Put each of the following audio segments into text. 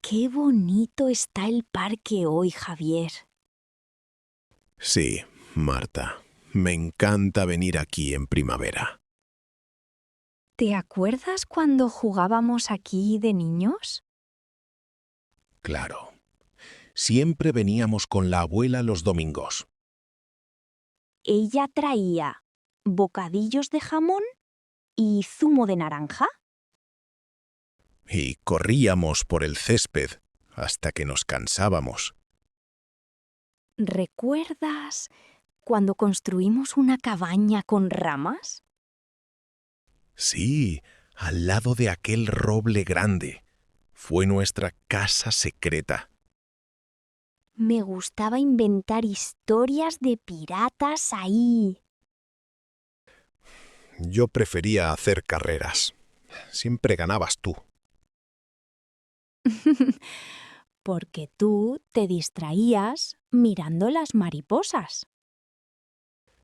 Qué bonito está el parque hoy, Javier. Sí, Marta, me encanta venir aquí en primavera. ¿Te acuerdas cuando jugábamos aquí de niños? Claro, siempre veníamos con la abuela los domingos. Ella traía bocadillos de jamón y zumo de naranja. Y corríamos por el césped hasta que nos cansábamos. ¿Recuerdas cuando construimos una cabaña con ramas? Sí, al lado de aquel roble grande. Fue nuestra casa secreta. Me gustaba inventar historias de piratas ahí. Yo prefería hacer carreras. Siempre ganabas tú. Porque tú te distraías mirando las mariposas.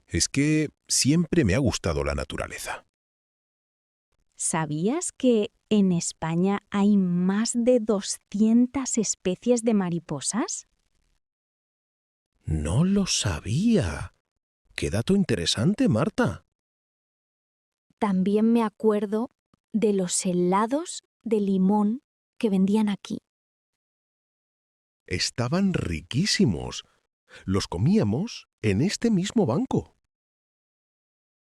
Es que siempre me ha gustado la naturaleza. ¿Sabías que en España hay más de 200 especies de mariposas? No lo sabía. Qué dato interesante, Marta. También me acuerdo de los helados de limón que vendían aquí. Estaban riquísimos. Los comíamos en este mismo banco.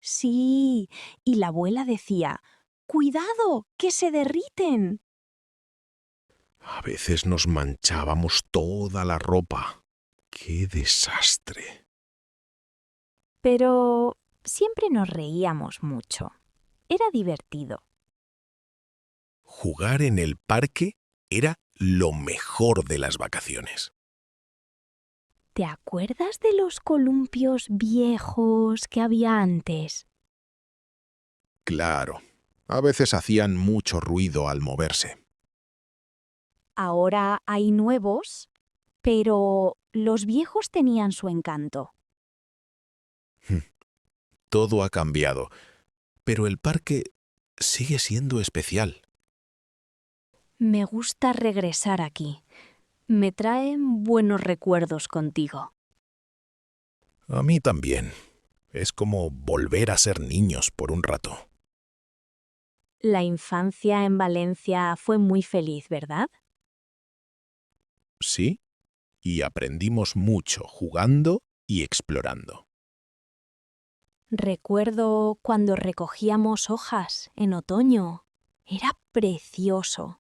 Sí, y la abuela decía, ¡cuidado, que se derriten! A veces nos manchábamos toda la ropa. ¡Qué desastre! Pero siempre nos reíamos mucho. Era divertido. Jugar en el parque era lo mejor de las vacaciones. ¿Te acuerdas de los columpios viejos que había antes? Claro, a veces hacían mucho ruido al moverse. Ahora hay nuevos, pero los viejos tenían su encanto. Todo ha cambiado, pero el parque sigue siendo especial. Me gusta regresar aquí. Me traen buenos recuerdos contigo. A mí también. Es como volver a ser niños por un rato. La infancia en Valencia fue muy feliz, ¿verdad? Sí, y aprendimos mucho jugando y explorando. Recuerdo cuando recogíamos hojas en otoño. Era precioso.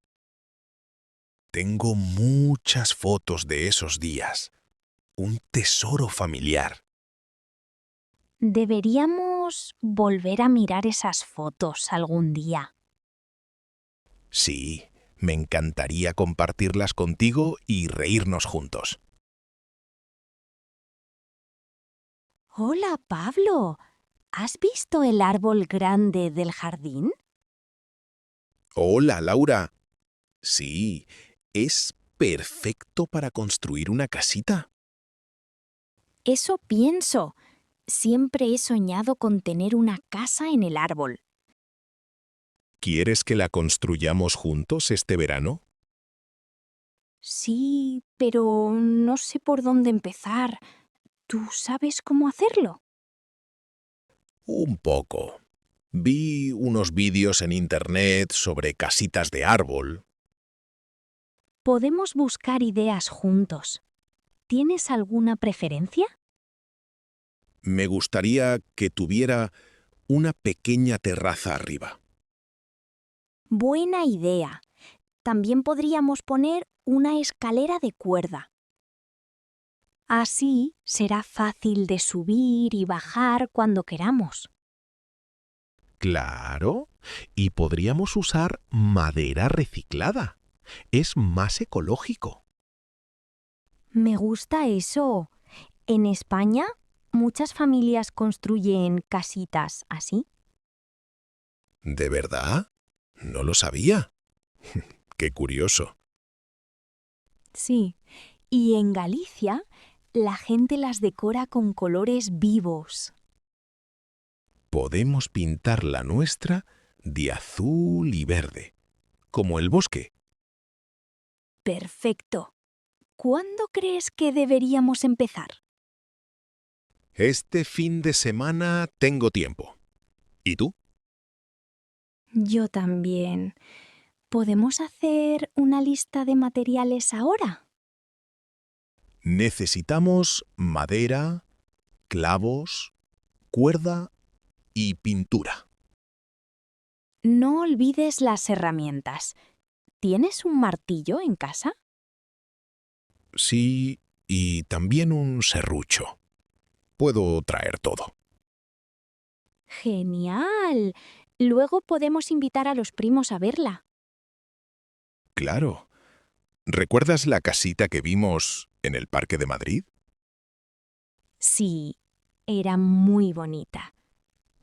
Tengo muchas fotos de esos días. Un tesoro familiar. Deberíamos volver a mirar esas fotos algún día. Sí, me encantaría compartirlas contigo y reírnos juntos. Hola, Pablo. ¿Has visto el árbol grande del jardín? Hola, Laura. Sí, es perfecto para construir una casita. Eso pienso. Siempre he soñado con tener una casa en el árbol. ¿Quieres que la construyamos juntos este verano? Sí, pero no sé por dónde empezar. ¿Tú sabes cómo hacerlo? Un poco. Vi unos vídeos en internet sobre casitas de árbol. Podemos buscar ideas juntos. ¿Tienes alguna preferencia? Me gustaría que tuviera una pequeña terraza arriba. Buena idea. También podríamos poner una escalera de cuerda. Así será fácil de subir y bajar cuando queramos. Claro, y podríamos usar madera reciclada. Es más ecológico. Me gusta eso. En España, muchas familias construyen casitas así. ¿De verdad? No lo sabía. Qué curioso. Sí. Y en Galicia, la gente las decora con colores vivos. Podemos pintar la nuestra de azul y verde, como el bosque. Perfecto. ¿Cuándo crees que deberíamos empezar? Este fin de semana tengo tiempo. ¿Y tú? Yo también. ¿Podemos hacer una lista de materiales ahora? Necesitamos madera, clavos, cuerda y pintura. No olvides las herramientas. ¿Tienes un martillo en casa? Sí, y también un serrucho. Puedo traer todo. ¡Genial! Luego podemos invitar a los primos a verla. Claro. ¿Recuerdas la casita que vimos en el Parque de Madrid? Sí, era muy bonita.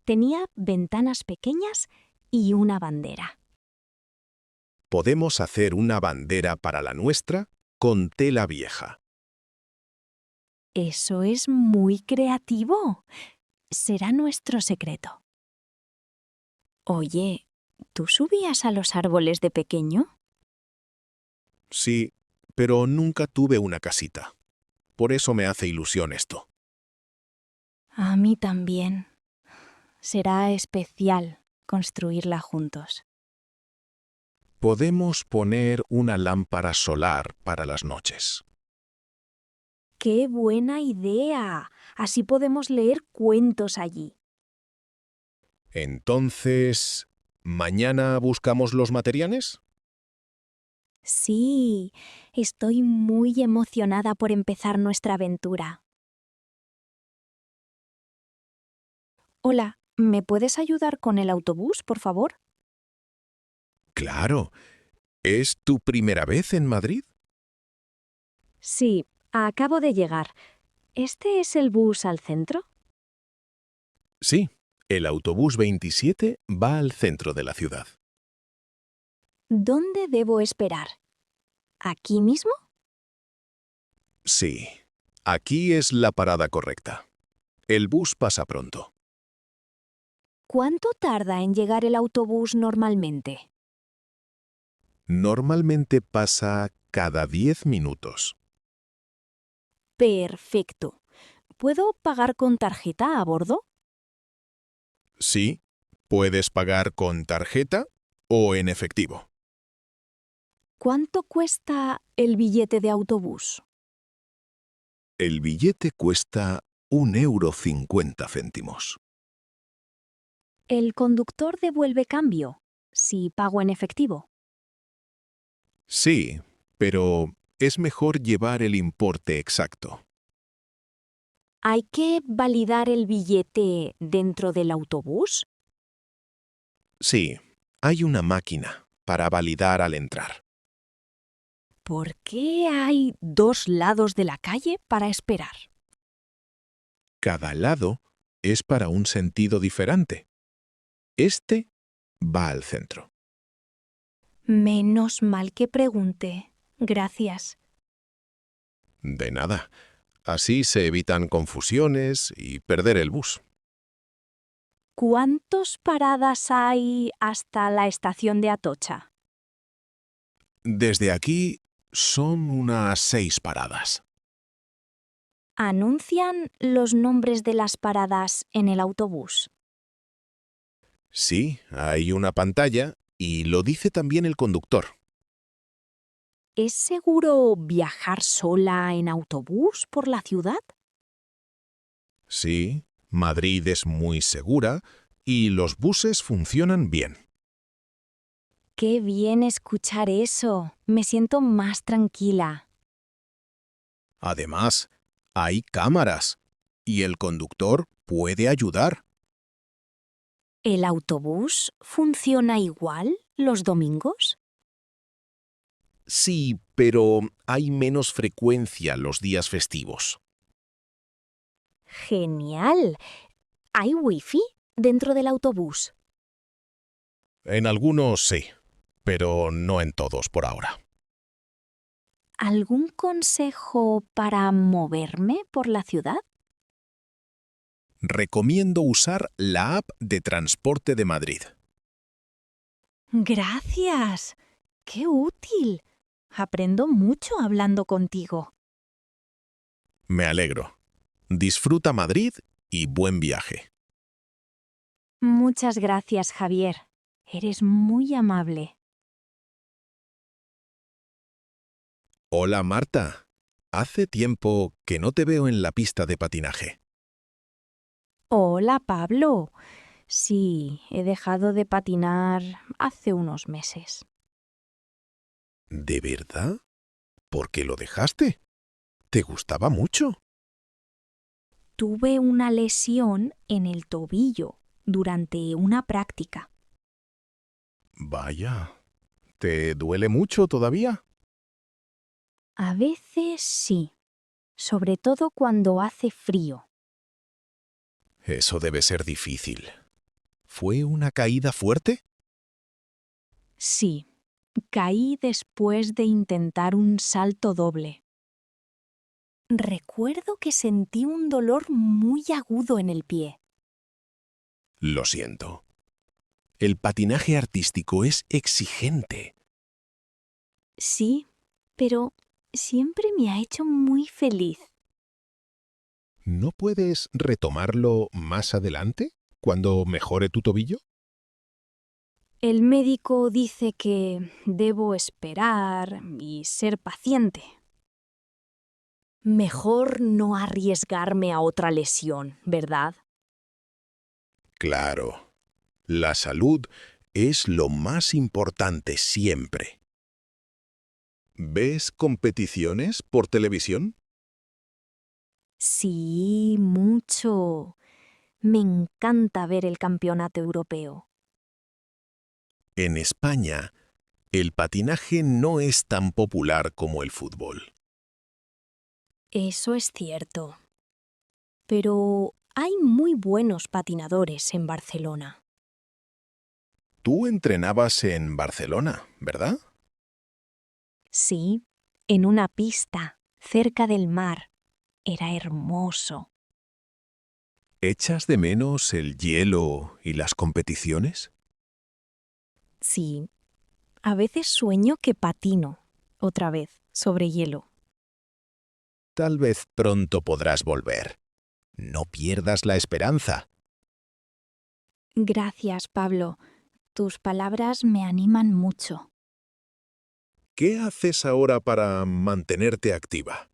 Tenía ventanas pequeñas y una bandera. Podemos hacer una bandera para la nuestra con tela vieja. Eso es muy creativo. Será nuestro secreto. Oye, ¿tú subías a los árboles de pequeño? Sí, pero nunca tuve una casita. Por eso me hace ilusión esto. A mí también. Será especial construirla juntos. Podemos poner una lámpara solar para las noches. ¡Qué buena idea! Así podemos leer cuentos allí. Entonces, ¿mañana buscamos los materiales? Sí, estoy muy emocionada por empezar nuestra aventura. Hola, ¿me puedes ayudar con el autobús, por favor? Claro. ¿Es tu primera vez en Madrid? Sí, acabo de llegar. ¿Este es el bus al centro? Sí. El autobús 27 va al centro de la ciudad. ¿Dónde debo esperar? ¿Aquí mismo? Sí. Aquí es la parada correcta. El bus pasa pronto. ¿Cuánto tarda en llegar el autobús normalmente? Normalmente pasa cada 10 minutos. Perfecto. ¿Puedo pagar con tarjeta a bordo? Sí. Puedes pagar con tarjeta o en efectivo. ¿Cuánto cuesta el billete de autobús? El billete cuesta 1,50 €. El conductor devuelve cambio si pago en efectivo. Sí, pero es mejor llevar el importe exacto. ¿Hay que validar el billete dentro del autobús? Sí, hay una máquina para validar al entrar. ¿Por qué hay dos lados de la calle para esperar? Cada lado es para un sentido diferente. Este va al centro. Menos mal que pregunté. Gracias. De nada. Así se evitan confusiones y perder el bus. ¿Cuántas paradas hay hasta la estación de Atocha? Desde aquí son unas 6 paradas. ¿Anuncian los nombres de las paradas en el autobús? Sí, hay una pantalla y lo dice también el conductor. ¿Es seguro viajar sola en autobús por la ciudad? Sí, Madrid es muy segura y los buses funcionan bien. Qué bien escuchar eso. Me siento más tranquila. Además, hay cámaras y el conductor puede ayudar. ¿El autobús funciona igual los domingos? Sí, pero hay menos frecuencia los días festivos. Genial. ¿Hay wifi dentro del autobús? En algunos sí, pero no en todos por ahora. ¿Algún consejo para moverme por la ciudad? Recomiendo usar la app de Transporte de Madrid. Gracias. ¡Qué útil! Aprendo mucho hablando contigo. Me alegro. Disfruta Madrid y buen viaje. Muchas gracias, Javier. Eres muy amable. Hola, Marta. Hace tiempo que no te veo en la pista de patinaje. Hola, Pablo. Sí, he dejado de patinar hace unos meses. ¿De verdad? ¿Por qué lo dejaste? ¿Te gustaba mucho? Tuve una lesión en el tobillo durante una práctica. Vaya. ¿Te duele mucho todavía? A veces sí, sobre todo cuando hace frío. Eso debe ser difícil. ¿Fue una caída fuerte? Sí, caí después de intentar un salto doble. Recuerdo que sentí un dolor muy agudo en el pie. Lo siento. El patinaje artístico es exigente. Sí, pero siempre me ha hecho muy feliz. ¿No puedes retomarlo más adelante, cuando mejore tu tobillo? El médico dice que debo esperar y ser paciente. Mejor no arriesgarme a otra lesión, ¿verdad? Claro. La salud es lo más importante siempre. ¿Ves competiciones por televisión? Sí, mucho. Me encanta ver el campeonato europeo. En España, el patinaje no es tan popular como el fútbol. Eso es cierto. Pero hay muy buenos patinadores en Barcelona. Tú entrenabas en Barcelona, ¿verdad? Sí, en una pista, cerca del mar. Era hermoso. ¿Echas de menos el hielo y las competiciones? Sí, a veces sueño que patino, otra vez, sobre hielo. Tal vez pronto podrás volver. No pierdas la esperanza. Gracias, Pablo. Tus palabras me animan mucho. ¿Qué haces ahora para mantenerte activa?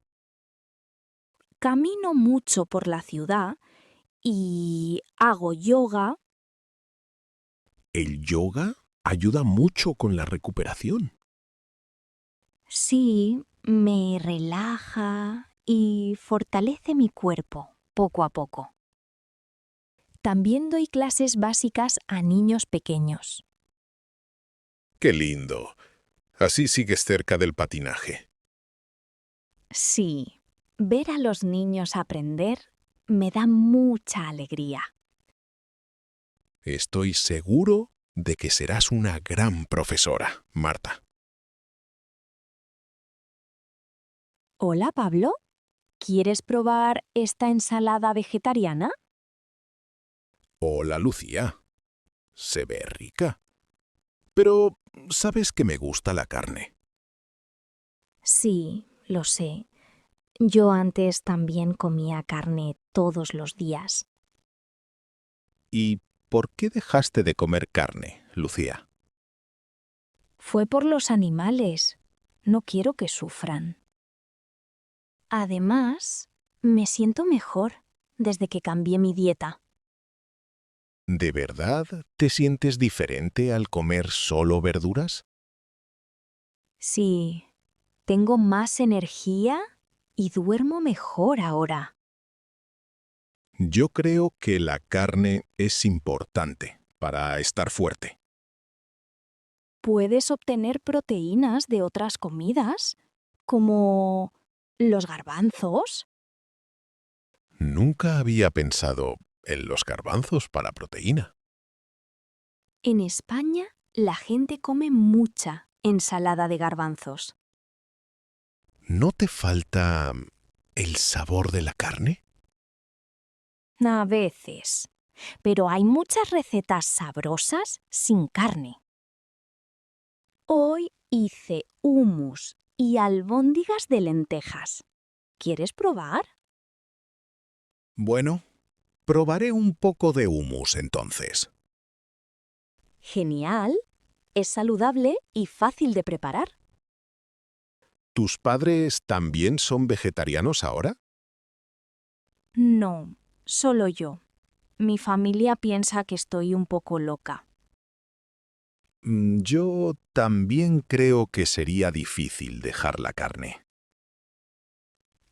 Camino mucho por la ciudad y hago yoga. El yoga ayuda mucho con la recuperación. Sí, me relaja y fortalece mi cuerpo poco a poco. También doy clases básicas a niños pequeños. ¡Qué lindo! Así sigues cerca del patinaje. Sí, ver a los niños aprender me da mucha alegría. Estoy seguro de que serás una gran profesora, Marta. Hola, Pablo. ¿Quieres probar esta ensalada vegetariana? Hola, Lucía. Se ve rica. Pero, ¿sabes que me gusta la carne? Sí, lo sé. Yo antes también comía carne todos los días. ¿Y por qué dejaste de comer carne, Lucía? Fue por los animales. No quiero que sufran. Además, me siento mejor desde que cambié mi dieta. ¿De verdad te sientes diferente al comer solo verduras? Sí, tengo más energía y duermo mejor ahora. Yo creo que la carne es importante para estar fuerte. Puedes obtener proteínas de otras comidas, como los garbanzos. Nunca había pensado en los garbanzos para proteína. En España, la gente come mucha ensalada de garbanzos. ¿No te falta el sabor de la carne? A veces. Pero hay muchas recetas sabrosas sin carne. Hoy hice hummus y albóndigas de lentejas. ¿Quieres probar? Bueno, probaré un poco de hummus entonces. Genial. Es saludable y fácil de preparar. ¿Tus padres también son vegetarianos ahora? No, solo yo. Mi familia piensa que estoy un poco loca. Yo también creo que sería difícil dejar la carne.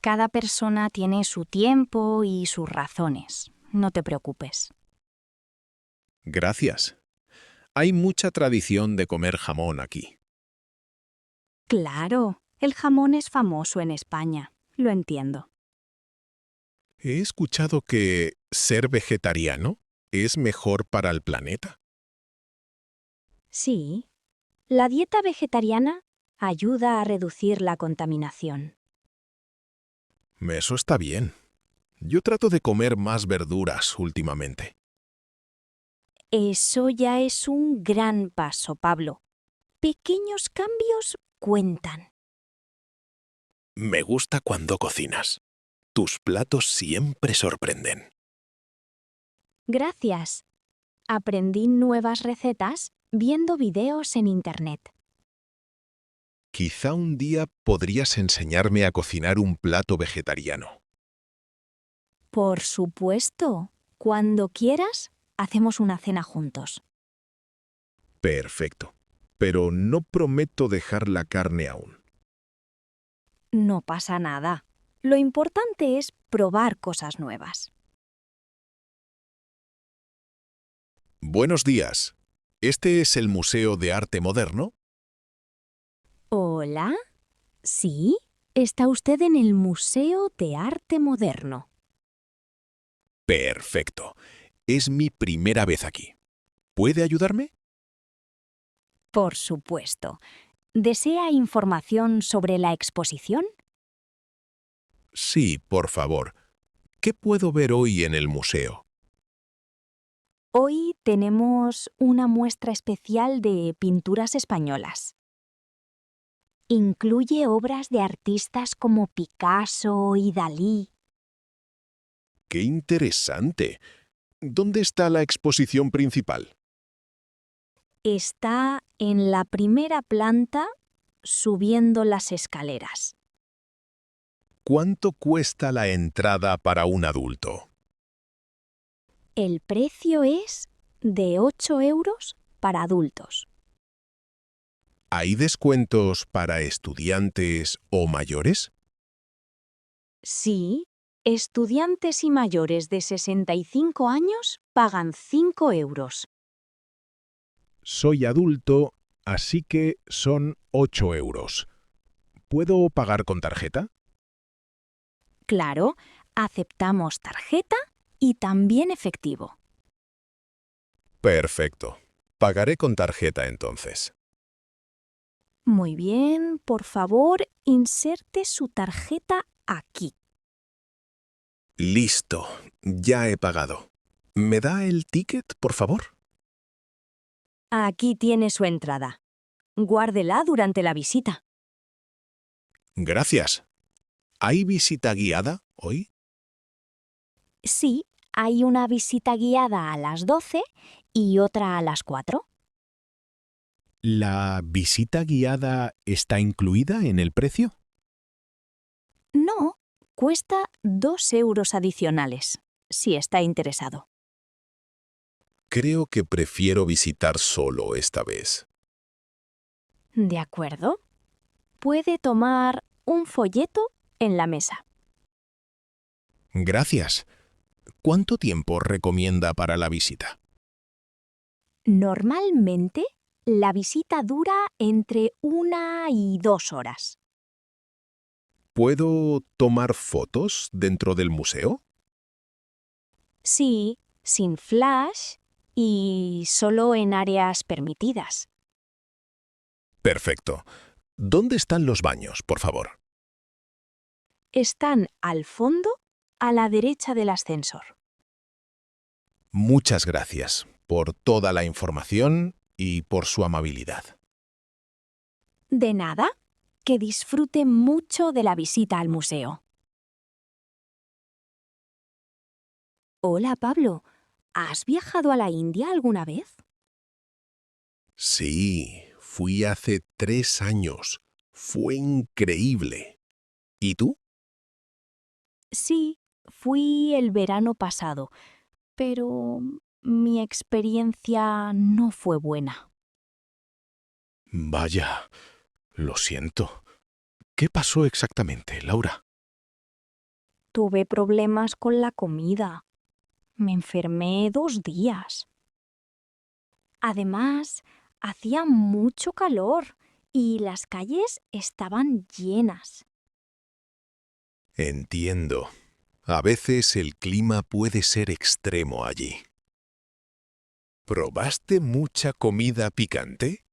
Cada persona tiene su tiempo y sus razones. No te preocupes. Gracias. Hay mucha tradición de comer jamón aquí. Claro, el jamón es famoso en España. Lo entiendo. He escuchado que ser vegetariano es mejor para el planeta. Sí, la dieta vegetariana ayuda a reducir la contaminación. Eso está bien. Yo trato de comer más verduras últimamente. Eso ya es un gran paso, Pablo. Pequeños cambios cuentan. Me gusta cuando cocinas. Tus platos siempre sorprenden. Gracias. Aprendí nuevas recetas viendo videos en Internet. Quizá un día podrías enseñarme a cocinar un plato vegetariano. Por supuesto. Cuando quieras, hacemos una cena juntos. Perfecto. Pero no prometo dejar la carne aún. No pasa nada. Lo importante es probar cosas nuevas. Buenos días. ¿Este es el Museo de Arte Moderno? Hola. Sí, está usted en el Museo de Arte Moderno. Perfecto. Es mi primera vez aquí. ¿Puede ayudarme? Por supuesto. ¿Desea información sobre la exposición? Sí, por favor. ¿Qué puedo ver hoy en el museo? Hoy tenemos una muestra especial de pinturas españolas. Incluye obras de artistas como Picasso y Dalí. ¡Qué interesante! ¿Dónde está la exposición principal? Está en la primera planta subiendo las escaleras. ¿Cuánto cuesta la entrada para un adulto? El precio es de 8 euros para adultos. ¿Hay descuentos para estudiantes o mayores? Sí, estudiantes y mayores de 65 años pagan 5 euros. Soy adulto, así que son 8 euros. ¿Puedo pagar con tarjeta? Claro, aceptamos tarjeta y también efectivo. Perfecto. Pagaré con tarjeta entonces. Muy bien, por favor, inserte su tarjeta aquí. Listo. Ya he pagado. ¿Me da el ticket, por favor? Aquí tiene su entrada. Guárdela durante la visita. Gracias. ¿Hay visita guiada hoy? Sí, hay una visita guiada a las 12 y otra a las 4. ¿La visita guiada está incluida en el precio? No, cuesta 2 euros adicionales, si está interesado. Creo que prefiero visitar solo esta vez. De acuerdo. Puede tomar un folleto en la mesa. Gracias. ¿Cuánto tiempo recomienda para la visita? Normalmente, la visita dura entre 1 y 2 horas. ¿Puedo tomar fotos dentro del museo? Sí, sin flash y solo en áreas permitidas. Perfecto. ¿Dónde están los baños, por favor? Están al fondo, a la derecha del ascensor. Muchas gracias por toda la información y por su amabilidad. De nada. Que disfrute mucho de la visita al museo. Hola, Pablo. ¿Has viajado a la India alguna vez? Sí, fui hace 3 años. Fue increíble. ¿Y tú? Sí, fui el verano pasado, pero mi experiencia no fue buena. Vaya, lo siento. ¿Qué pasó exactamente, Laura? Tuve problemas con la comida. Me enfermé 2 días. Además, hacía mucho calor y las calles estaban llenas. Entiendo. A veces el clima puede ser extremo allí. ¿Probaste mucha comida picante?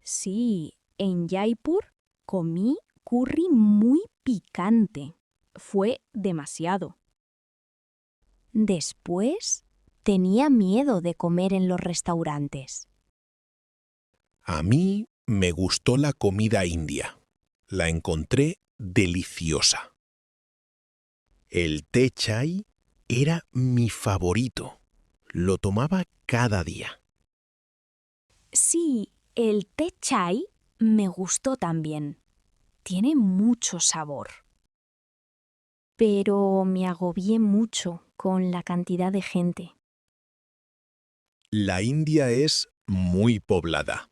Sí, en Jaipur comí curry muy picante. Fue demasiado. Después, tenía miedo de comer en los restaurantes. A mí me gustó la comida india. La encontré deliciosa. El té chai era mi favorito. Lo tomaba cada día. Sí, el té chai me gustó también. Tiene mucho sabor. Pero me agobié mucho con la cantidad de gente. La India es muy poblada,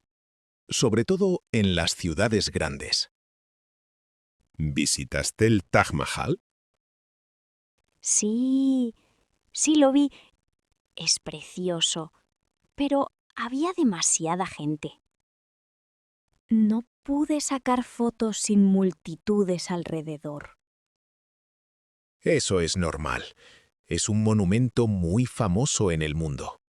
sobre todo en las ciudades grandes. ¿Visitaste el Taj Mahal? Sí, sí lo vi. Es precioso, pero había demasiada gente. No pude sacar fotos sin multitudes alrededor. Eso es normal. Es un monumento muy famoso en el mundo.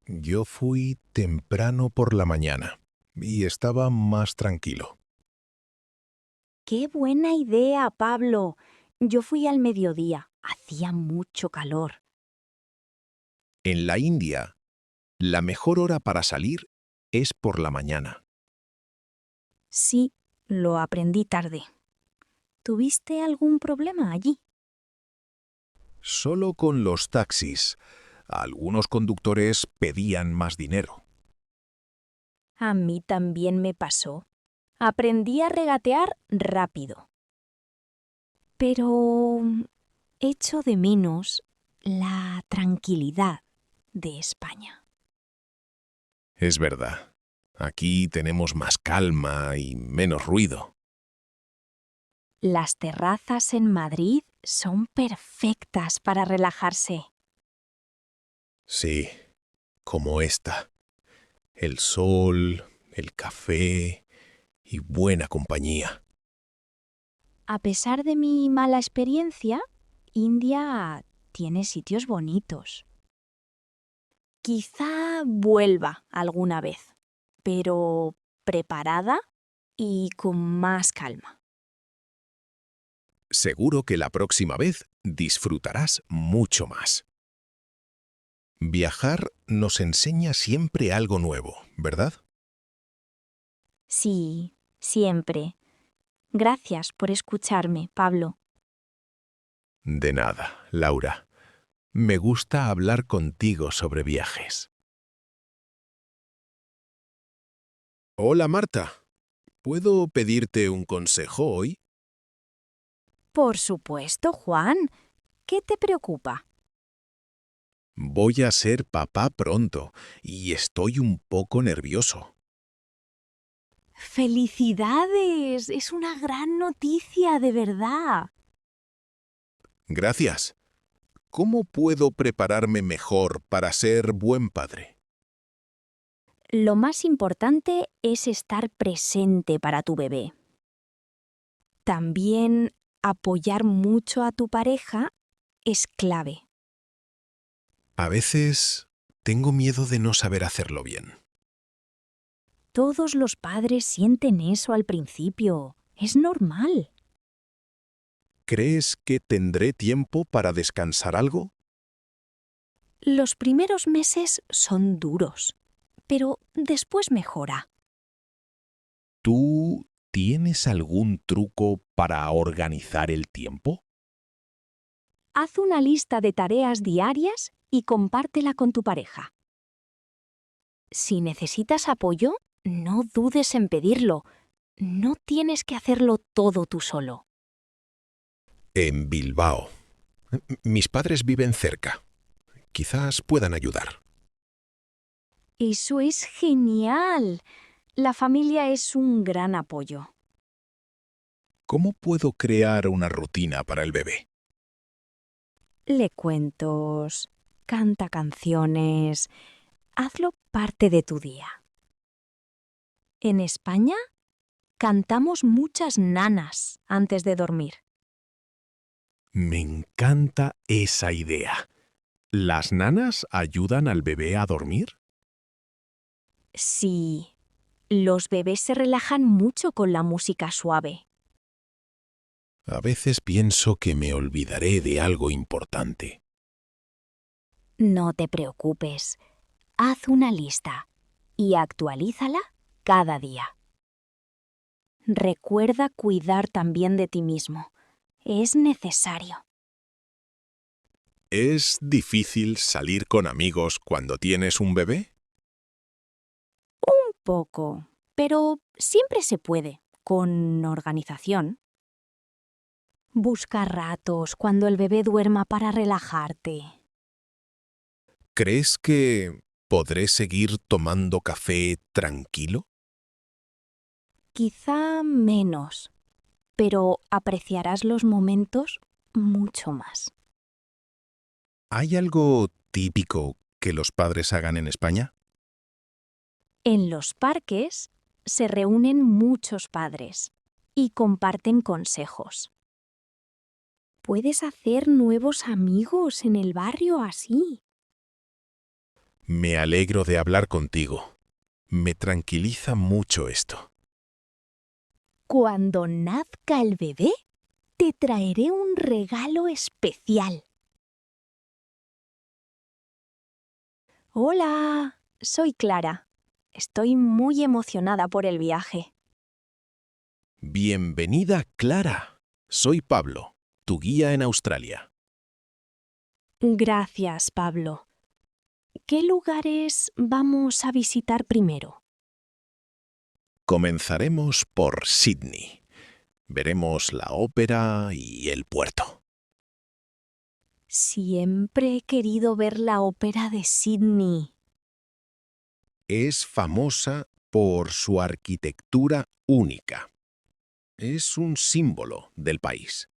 Yo fui temprano por la mañana y estaba más tranquilo. ¡Qué buena idea, Pablo! Yo fui al mediodía. Hacía mucho calor. En la India, la mejor hora para salir es por la mañana. Sí, lo aprendí tarde. ¿Tuviste algún problema allí? Solo con los taxis. Algunos conductores pedían más dinero. A mí también me pasó. Aprendí a regatear rápido. Pero echo de menos la tranquilidad de España. Es verdad. Aquí tenemos más calma y menos ruido. Las terrazas en Madrid son perfectas para relajarse. Sí, como esta. El sol, el café y buena compañía. A pesar de mi mala experiencia, India tiene sitios bonitos. Quizá vuelva alguna vez, pero preparada y con más calma. Seguro que la próxima vez disfrutarás mucho más. Viajar nos enseña siempre algo nuevo, ¿verdad? Sí, siempre. Gracias por escucharme, Pablo. De nada, Laura. Me gusta hablar contigo sobre viajes. Hola, Marta. ¿Puedo pedirte un consejo hoy? Por supuesto, Juan. ¿Qué te preocupa? Voy a ser papá pronto y estoy un poco nervioso. ¡Felicidades! Es una gran noticia, de verdad. Gracias. ¿Cómo puedo prepararme mejor para ser buen padre? Lo más importante es estar presente para tu bebé. También apoyar mucho a tu pareja es clave. A veces tengo miedo de no saber hacerlo bien. Todos los padres sienten eso al principio. Es normal. ¿Crees que tendré tiempo para descansar algo? Los primeros meses son duros, pero después mejora. ¿Tú tienes algún truco para organizar el tiempo? Haz una lista de tareas diarias y compártela con tu pareja. Si necesitas apoyo, no dudes en pedirlo. No tienes que hacerlo todo tú solo. En Bilbao. Mis padres viven cerca. Quizás puedan ayudar. Eso es genial. La familia es un gran apoyo. ¿Cómo puedo crear una rutina para el bebé? Lee cuentos, canta canciones, hazlo parte de tu día. En España, cantamos muchas nanas antes de dormir. Me encanta esa idea. ¿Las nanas ayudan al bebé a dormir? Sí, los bebés se relajan mucho con la música suave. A veces pienso que me olvidaré de algo importante. No te preocupes, haz una lista y actualízala cada día. Recuerda cuidar también de ti mismo. Es necesario. ¿Es difícil salir con amigos cuando tienes un bebé? Un poco, pero siempre se puede, con organización. Busca ratos cuando el bebé duerma para relajarte. ¿Crees que podré seguir tomando café tranquilo? Quizá menos, pero apreciarás los momentos mucho más. ¿Hay algo típico que los padres hagan en España? En los parques se reúnen muchos padres y comparten consejos. Puedes hacer nuevos amigos en el barrio así. Me alegro de hablar contigo. Me tranquiliza mucho esto. Cuando nazca el bebé, te traeré un regalo especial. Hola, soy Clara. Estoy muy emocionada por el viaje. Bienvenida, Clara. Soy Pablo, tu guía en Australia. Gracias, Pablo. ¿Qué lugares vamos a visitar primero? Comenzaremos por Sydney. Veremos la ópera y el puerto. Siempre he querido ver la ópera de Sydney. Es famosa por su arquitectura única. Es un símbolo del país.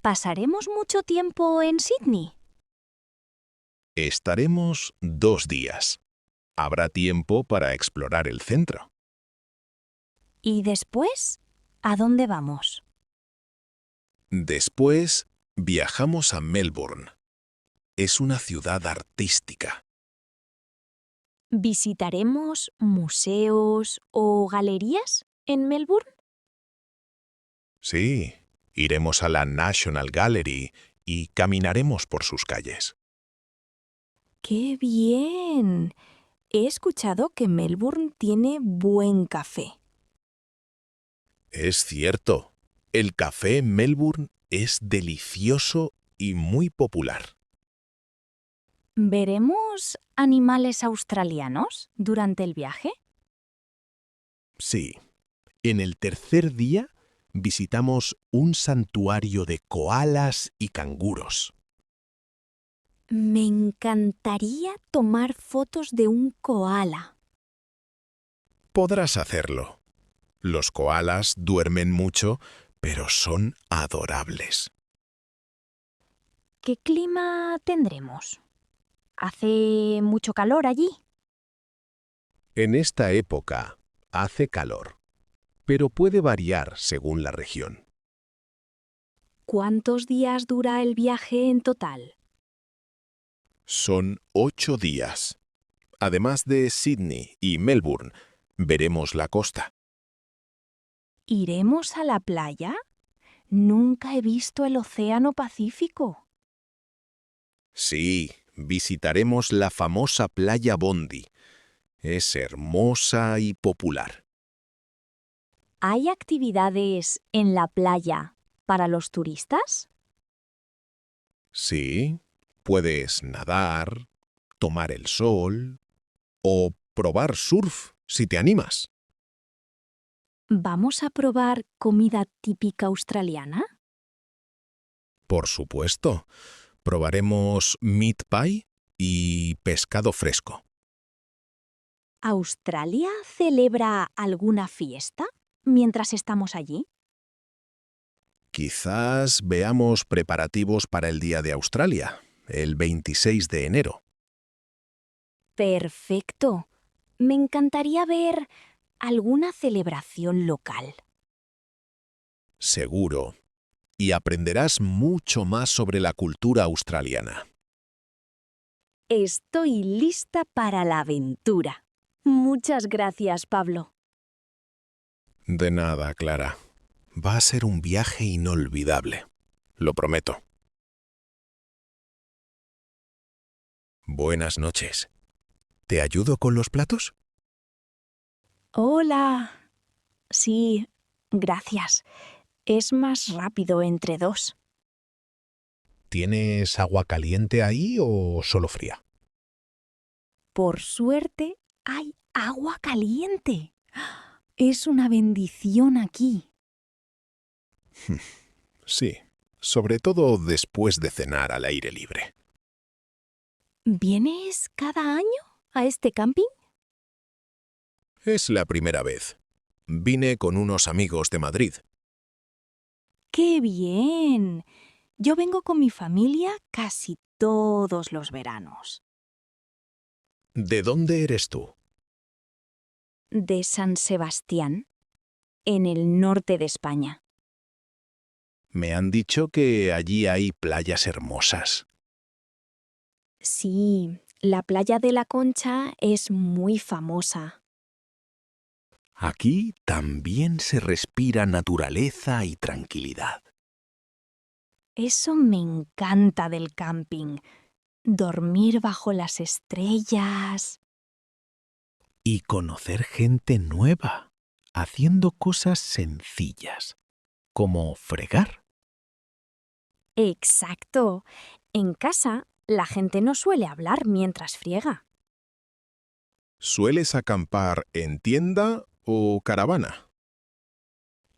¿Pasaremos mucho tiempo en Sydney? Estaremos 2 días. Habrá tiempo para explorar el centro. ¿Y después? ¿A dónde vamos? Después, viajamos a Melbourne. Es una ciudad artística. ¿Visitaremos museos o galerías en Melbourne? Sí, iremos a la National Gallery y caminaremos por sus calles. ¡Qué bien! He escuchado que Melbourne tiene buen café. Es cierto, el café en Melbourne es delicioso y muy popular. ¿Veremos animales australianos durante el viaje? Sí, en el tercer día visitamos un santuario de koalas y canguros. Me encantaría tomar fotos de un koala. Podrás hacerlo. Los koalas duermen mucho, pero son adorables. ¿Qué clima tendremos? ¿Hace mucho calor allí? En esta época hace calor, pero puede variar según la región. ¿Cuántos días dura el viaje en total? Son 8 días. Además de Sydney y Melbourne, veremos la costa. ¿Iremos a la playa? Nunca he visto el Océano Pacífico. Sí, visitaremos la famosa playa Bondi. Es hermosa y popular. ¿Hay actividades en la playa para los turistas? Sí, puedes nadar, tomar el sol o probar surf si te animas. ¿Vamos a probar comida típica australiana? Por supuesto, probaremos meat pie y pescado fresco. ¿Australia celebra alguna fiesta mientras estamos allí? Quizás veamos preparativos para el Día de Australia, el 26 de enero. Perfecto. Me encantaría ver alguna celebración local. Seguro. Y aprenderás mucho más sobre la cultura australiana. Estoy lista para la aventura. Muchas gracias, Pablo. De nada, Clara. Va a ser un viaje inolvidable. Lo prometo. Buenas noches. ¿Te ayudo con los platos? Hola. Sí, gracias. Es más rápido entre dos. ¿Tienes agua caliente ahí o solo fría? Por suerte, hay agua caliente. Es una bendición aquí. Sí, sobre todo después de cenar al aire libre. ¿Vienes cada año a este camping? Es la primera vez. Vine con unos amigos de Madrid. ¡Qué bien! Yo vengo con mi familia casi todos los veranos. ¿De dónde eres tú? De San Sebastián, en el norte de España. Me han dicho que allí hay playas hermosas. Sí, la playa de la Concha es muy famosa. Aquí también se respira naturaleza y tranquilidad. Eso me encanta del camping. Dormir bajo las estrellas. Y conocer gente nueva, haciendo cosas sencillas, como fregar. Exacto. En casa, la gente no suele hablar mientras friega. ¿Sueles acampar en tienda o caravana?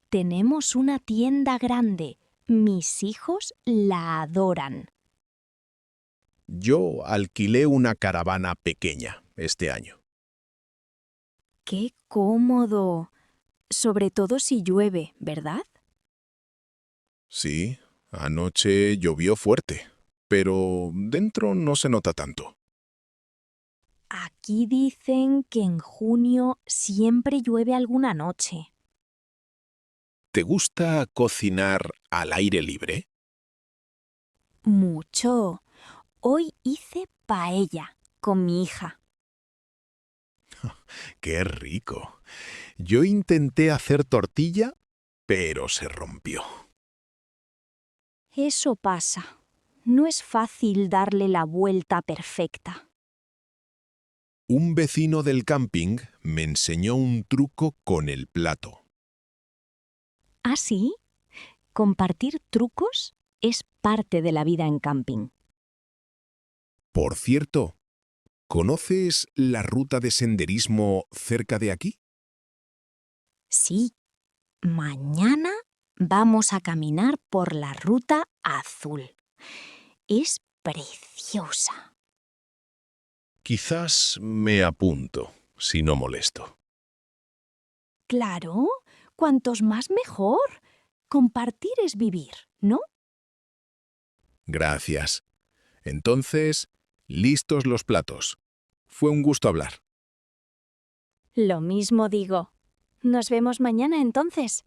Tenemos una tienda grande. Mis hijos la adoran. Yo alquilé una caravana pequeña este año. ¡Qué cómodo! Sobre todo si llueve, ¿verdad? Sí, anoche llovió fuerte, pero dentro no se nota tanto. Aquí dicen que en junio siempre llueve alguna noche. ¿Te gusta cocinar al aire libre? Mucho. Hoy hice paella con mi hija. ¡Qué rico! Yo intenté hacer tortilla, pero se rompió. Eso pasa. No es fácil darle la vuelta perfecta. Un vecino del camping me enseñó un truco con el plato. ¿Ah, sí? Compartir trucos es parte de la vida en camping. Por cierto, ¿conoces la ruta de senderismo cerca de aquí? Sí, mañana vamos a caminar por la ruta azul. Es preciosa. Quizás me apunto, si no molesto. Claro, cuantos más mejor. Compartir es vivir, ¿no? Gracias. Entonces, listos los platos. Fue un gusto hablar. Lo mismo digo. Nos vemos mañana entonces.